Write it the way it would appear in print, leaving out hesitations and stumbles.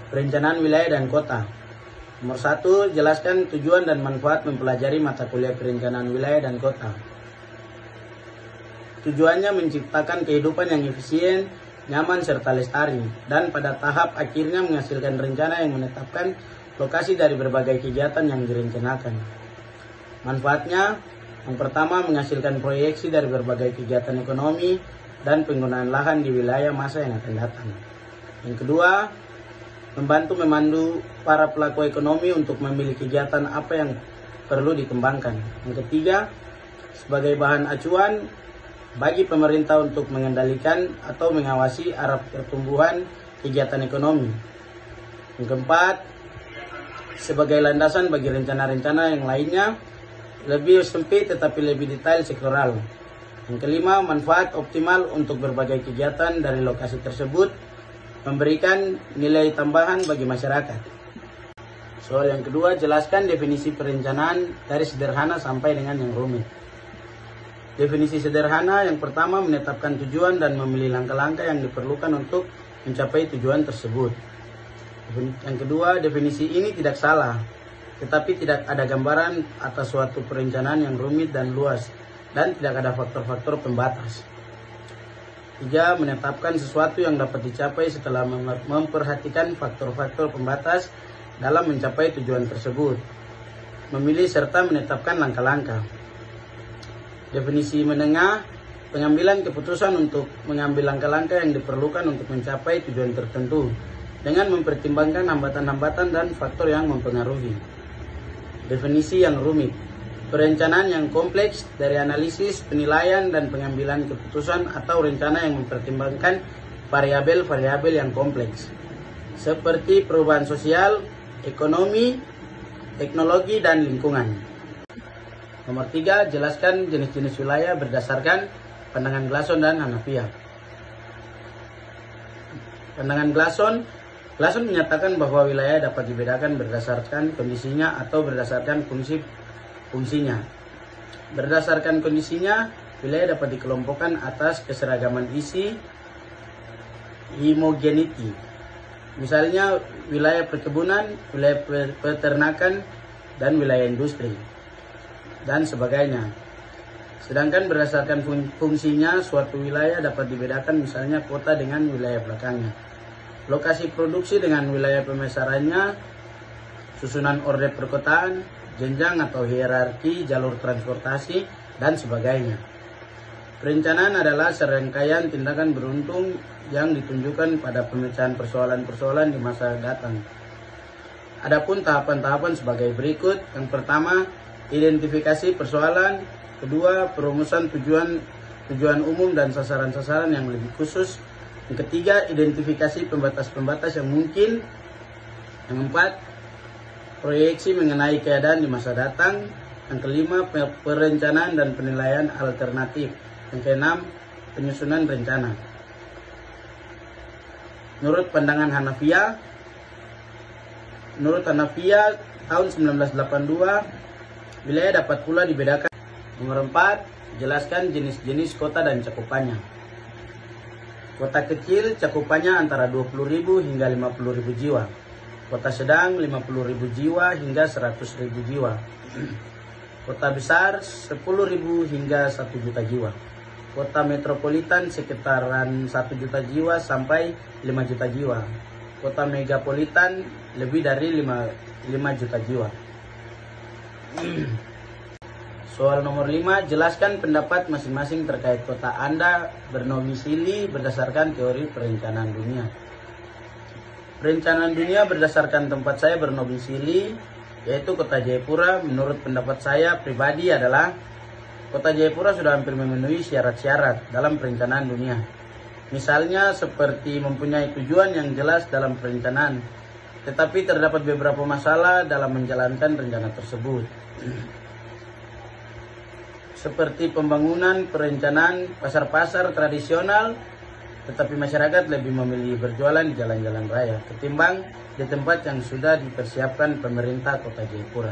Perencanaan wilayah dan kota. Nomor 1, jelaskan tujuan dan manfaat mempelajari mata kuliah perencanaan wilayah dan kota. Tujuannya menciptakan kehidupan yang efisien, nyaman, serta lestari, dan pada tahap akhirnya menghasilkan rencana yang menetapkan lokasi dari berbagai kegiatan yang direncanakan. Manfaatnya, yang pertama menghasilkan proyeksi dari berbagai kegiatan ekonomi dan penggunaan lahan di wilayah masa yang akan datang. Yang kedua, membantu memandu para pelaku ekonomi untuk memilih kegiatan apa yang perlu dikembangkan. Yang ketiga, sebagai bahan acuan bagi pemerintah untuk mengendalikan atau mengawasi arah pertumbuhan kegiatan ekonomi. Yang keempat, sebagai landasan bagi rencana-rencana yang lainnya, lebih sempit tetapi lebih detail sektoral. Yang kelima, manfaat optimal untuk berbagai kegiatan dari lokasi tersebut, memberikan nilai tambahan bagi masyarakat. Soal yang kedua, jelaskan definisi perencanaan dari sederhana sampai dengan yang rumit. Definisi sederhana yang pertama menetapkan tujuan dan memilih langkah-langkah yang diperlukan untuk mencapai tujuan tersebut. Yang kedua, definisi ini tidak salah, tetapi tidak ada gambaran atas suatu perencanaan yang rumit dan luas, dan tidak ada faktor-faktor pembatas. 3. Menetapkan sesuatu yang dapat dicapai setelah memperhatikan faktor-faktor pembatas dalam mencapai tujuan tersebut. Memilih serta menetapkan langkah-langkah. Definisi menengah, pengambilan keputusan untuk mengambil langkah-langkah yang diperlukan untuk mencapai tujuan tertentu dengan mempertimbangkan hambatan-hambatan dan faktor yang mempengaruhi. Definisi yang rumit, perencanaan yang kompleks dari analisis, penilaian, dan pengambilan keputusan atau rencana yang mempertimbangkan variabel-variabel yang kompleks, seperti perubahan sosial, ekonomi, teknologi, dan lingkungan. Nomor 3, jelaskan jenis-jenis wilayah berdasarkan pandangan Glasson dan Hanafiya. Pandangan Glasson menyatakan bahwa wilayah dapat dibedakan berdasarkan kondisinya atau berdasarkan fungsinya. Berdasarkan kondisinya, wilayah dapat dikelompokkan atas keseragaman isi, homogeneity. Misalnya wilayah perkebunan, wilayah peternakan, dan wilayah industri, dan sebagainya. Sedangkan berdasarkan fungsinya, suatu wilayah dapat dibedakan misalnya kota dengan wilayah belakangnya, lokasi produksi dengan wilayah pemasarannya, susunan orde perkotaan, jenjang atau hierarki jalur transportasi, dan sebagainya. Perencanaan adalah serangkaian tindakan beruntung yang ditunjukkan pada pemecahan persoalan-persoalan di masa datang. Adapun tahapan-tahapan sebagai berikut. Yang pertama, identifikasi persoalan. Kedua, perumusan tujuan umum dan sasaran-sasaran yang lebih khusus. Yang ketiga, identifikasi pembatas-pembatas yang mungkin. Yang keempat, proyeksi mengenai keadaan di masa datang. Yang kelima, perencanaan dan penilaian alternatif. Yang keenam, penyusunan rencana. Menurut pandangan Hanafiya, tahun 1982, wilayah dapat pula dibedakan. Nomor 4, jelaskan jenis-jenis kota dan cakupannya. Kota kecil cakupannya antara 20.000 hingga 50.000 jiwa. Kota sedang 50.000 jiwa hingga 100.000 jiwa. Kota besar 10.000 hingga 1 juta jiwa. Kota metropolitan sekitaran 1 juta jiwa sampai 5 juta jiwa. Kota megapolitan lebih dari 5 juta jiwa. Soal nomor 5, jelaskan pendapat masing-masing terkait kota Anda bernomisili berdasarkan teori perencanaan dunia. Perencanaan dunia berdasarkan tempat saya bernomisili, yaitu kota Jayapura. Menurut pendapat saya pribadi adalah kota Jayapura sudah hampir memenuhi syarat-syarat dalam perencanaan dunia. Misalnya seperti mempunyai tujuan yang jelas dalam perencanaan, tetapi terdapat beberapa masalah dalam menjalankan rencana tersebut. Seperti pembangunan perencanaan pasar-pasar tradisional, tetapi masyarakat lebih memilih berjualan di jalan-jalan raya ketimbang di tempat yang sudah dipersiapkan pemerintah kota Jayapura.